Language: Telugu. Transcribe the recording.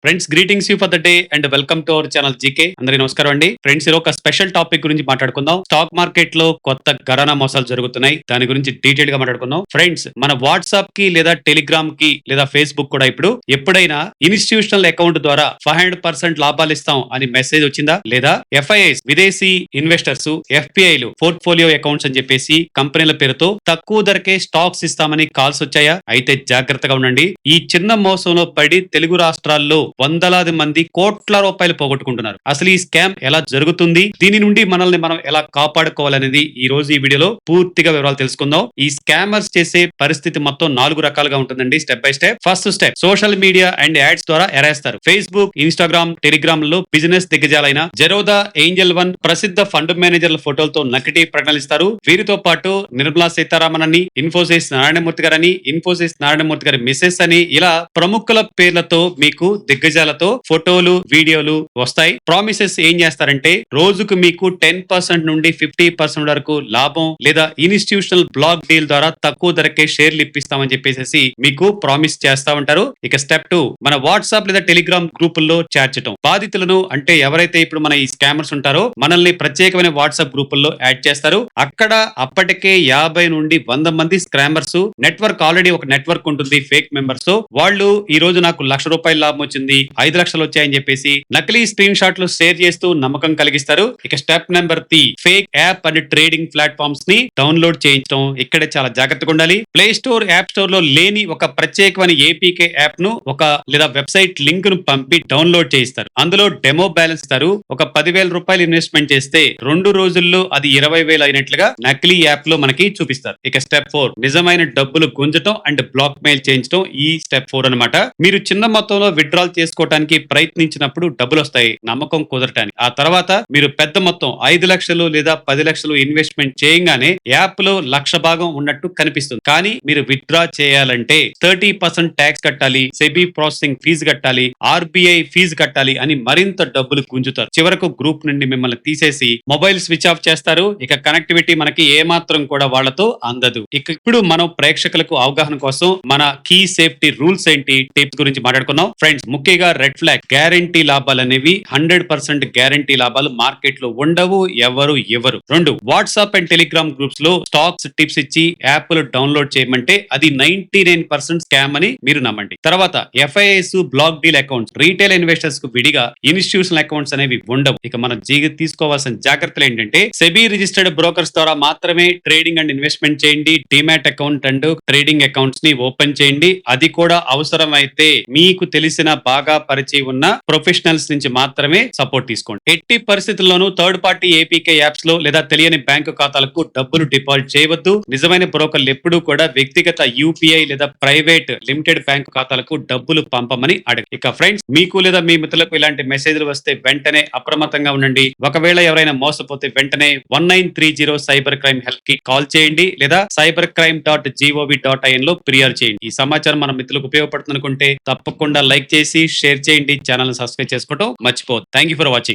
Friends greetings you for the day and welcome to our channel GK. అందరికీ నమస్కారం అండి. ఫ్రెండ్స్ ఈరోజు ఒక స్పెషల్ టాపిక్ గురించి మాట్లాడుకుందాం. స్టాక్ మార్కెట్ లో కొత్త ఘరానా మోసాలు జరుగుతున్నాయి. దాని గురించి డీటెయిల్ గా మాట్లాడుకుందాం. ఫ్రెండ్స్ మన వాట్సాప్ కి లేదా టెలిగ్రామ్ కి లేదా ఫేస్బుక్ కూడా ఇప్పుడు ఎప్పుడైనా ఇన్స్టిట్యూషనల్ అకౌంట్ ద్వారా 500% లాభాలు ఇస్తాం అని మెసేజ్ వచ్చిందా? లేదా ఎఫ్ఐఐస్ విదేశీ ఇన్వెస్టర్స్ ఎఫ్పిఐలు పోర్ట్ఫోలియో అకౌంట్స్ అని చెప్పేసి కంపెనీల పేరుతో తక్కువ ధరకే స్టాక్స్ ఇస్తామని కాల్స్ వచ్చాయా? అయితే జాగ్రత్తగా ఉండండి. ఈ చిన్న మోసంలో పడి తెలుగు రాష్ట్రాల్లో వందలాది మంది కోట్ల రూపాయలు పోగొట్టుకుంటున్నారు. అసలు ఈ స్కామ్ ఎలా జరుగుతుంది, దీని నుండి మనల్ని మనం ఎలా కాపాడుకోవాలనేది ఈ రోజు ఈ వీడియోలో పూర్తిగా వివరాలు తెలుసుకుందాం. ఈ స్కామర్స్ చేసే పరిస్థితి మొత్తం 4 రకాలుగా ఉంటుందండి. Step by step. First step, social media and ads ద్వారా ఎరేస్తారు. ఫేస్బుక్, ఇన్స్టాగ్రామ్, టెలిగ్రామ్ లో బిజినెస్ దిగ్గజాలైన జెరోదా, ఏంజల్ వన్, ప్రసిద్ధ ఫండ్ మేనేజర్ల ఫోటోలతో నకిలీ ప్రకటనలు ఇస్తారు. వీరితో పాటు నిర్మలా సీతారామన్ అని, ఇన్ఫోసిస్ నారాయణమూర్తి గారని, ఇన్ఫోసిస్ నారాయణమూర్తి గారి మిసెస్ అని, ఇలా ప్రముఖుల పేర్లతో మీకు దిగ్గజాలతో ఫోటోలు, వీడియోలు వస్తాయి. ప్రామిసెస్ ఏం చేస్తారంటే రోజుకు మీకు 10% నుండి 50% వరకు లాభం లేదా ఇన్స్టిట్యూషనల్ బ్లాక్ డీల్ ద్వారా తక్కువ ధరకే షేర్లు ఇప్పిస్తామని చెప్పేసి మీకు ప్రామిస్ చేస్తా ఉంటారు. ఇక స్టెప్ 2, మన వాట్సాప్ లేదా టెలిగ్రామ్ గ్రూపుల్లో చేర్చడం. బాధితులను అంటే ఎవరైతే ఇప్పుడు మన ఈ స్కామర్స్ ఉంటారో మనల్ని ప్రత్యేకమైన వాట్సాప్ గ్రూపుల్లో యాడ్ చేస్తారు. అక్కడ అప్పటికే 50 నుండి 100 మంది స్కామర్స్ నెట్వర్క్, ఆల్రెడీ ఒక నెట్వర్క్ ఉంటుంది ఫేక్ మెంబర్స్. వాళ్ళు ఈ రోజు నాకు ₹1,00,000 లాభం వచ్చింది, 5 లక్షలు వచ్చాయని చెప్పేసి నకిలీ స్క్రీన్ షాట్లు షేర్ చేస్తూ నమ్మకం కలిగిస్తారు. ఇక step number 3, fake app and trading platforms ని డౌన్లోడ్ చేయించడం. ఇక్కడే చాలా జాగ్రత్తగా ఉండాలి. ప్లే స్టోర్, యాప్ స్టోర్ లో లేని ఒక ప్రత్యేకమైన ఏపీకే యాప్ ను ఒక లేదా వెబ్సైట్ లింక్ ను పంపి డౌన్లోడ్ చేయిస్తారు. అందులో డెమో బ్యాలెన్స్ ఇస్తారు. ఒక ₹10,000 ఇన్వెస్ట్మెంట్ చేస్తే 2 రోజుల్లో అది 20,000 అయినట్లుగా నకిలీ యాప్ లో మనకి చూపిస్తారు. ఇక స్టెప్ 4, నిజమైన డబ్బులు గుంజటం అండ్ బ్లాక్ మెయిల్ చేయించడం. ఈ స్టెప్ 4 అన్నమాట. మీరు చిన్న మొత్తంలో విత్డ్రాల్ చేసుకోవడానికి ప్రయత్నించినప్పుడు డబ్బులు వస్తాయి, నమ్మకం కుదరటానికి. ఆ తర్వాత మీరు పెద్ద మొత్తం 5 లక్షలు లేదా 10 లక్షలు ఇన్వెస్ట్మెంట్ చేయగానే యాప్ లో 1,00,000 భాగం ఉన్నట్టు కనిపిస్తుంది. కానీ మీరు విత్డ్రా చేయాలంటే 30% ట్యాక్స్ కట్టాలి, సెబీ ప్రాసెసింగ్ ఫీజు కట్టాలి, ఆర్బీఐ ఫీజు కట్టాలి అని మరింత డబ్బులు గుంజుతారు. చివరకు గ్రూప్ నుండి మిమ్మల్ని తీసేసి మొబైల్ స్విచ్ ఆఫ్ చేస్తారు. ఇక కనెక్టివిటీ మనకి ఏమాత్రం కూడా వాళ్లతో అందదు. ఇప్పుడు మనం ప్రేక్షకులకు అవగాహన కోసం మన కీ సేఫ్టీ రూల్స్ ఏంటి, టిప్స్ గురించి మాట్లాడుకుందాం. ఫ్రెండ్స్ ముఖ్యంగా రెడ్ ఫ్లాగ్, గ్యారంటీ లాభాలు అనేవి 100% గ్యారంటీ లాభాలు మార్కెట్ లో ఉండవు, ఎవరు ఇవ్వరు. 2, వాట్సాప్ అండ్ టెలిగ్రామ్ గ్రూప్స్ లో స్టాక్స్ టిప్స్ ఇచ్చి యాప్లు డౌన్లోడ్ చేయమంటే అది 99% స్కామ్ అని మీరు నమ్మండి. తర్వాత FIs, block deal accounts, retail investors కు విడిగా ఇన్స్టిట్యూషనల్ అకౌంట్స్ అనేవి ఉండవు. ఇక మనం తీసుకోవాల్సిన జాగ్రత్తలు ఏంటంటే సెబీ రిజిస్టర్డ్ బ్రోకర్స్ ద్వారా మాత్రమే ట్రేడింగ్ అండ్ ఇన్వెస్ట్మెంట్ చేయండి. Demat account and trading accounts ని ఓపెన్ చేయండి. అది కూడా అవసరమైతే మీకు తెలిసిన బాగా పరిచయం ఉన్న ప్రొఫెషనల్స్ నుంచి మాత్రమే సపోర్ట్ తీసుకోండి. ఎట్టి పరిస్థితుల్లోనూ థర్డ్ పార్టీ ఏపీకే యాప్స్ లో లేదా తెలియని బ్యాంకు ఖాతాలకు డబ్బులు డిపాజిట్ చేయవద్దు. నిజమైన బ్రోకర్లు ఎప్పుడూ కూడా వ్యక్తిగత యూపీఐ లేదా ప్రైవేట్ లిమిటెడ్ బ్యాంకు ఖాతాలకు డబ్బులు పంపమని అడగ. ఇక ఫ్రెండ్స్ మీకు లేదా మీ మిత్రులకు ఇలాంటి మెసేజ్లు వస్తే వెంటనే అప్రమత్తంగా ఉండండి. ఒకవేళ ఎవరైనా మోసపోతే వెంటనే 1930 సైబర్ క్రైమ్ హెల్ప్ కి కాల్ చేయండి లేదా cybercrime.gov.in లో ఫిర్యాదు చేయండి. ఈ సమాచారం మన మిత్రులకు ఉపయోగపడుతుంది అనుకుంటే తప్పకుండా లైక్ చేసి షేర్ చేయండి. ఛానల్ సబ్స్క్రైబ్ చేసుకోవడం మర్చిపోవద్దు. Thank you for watching.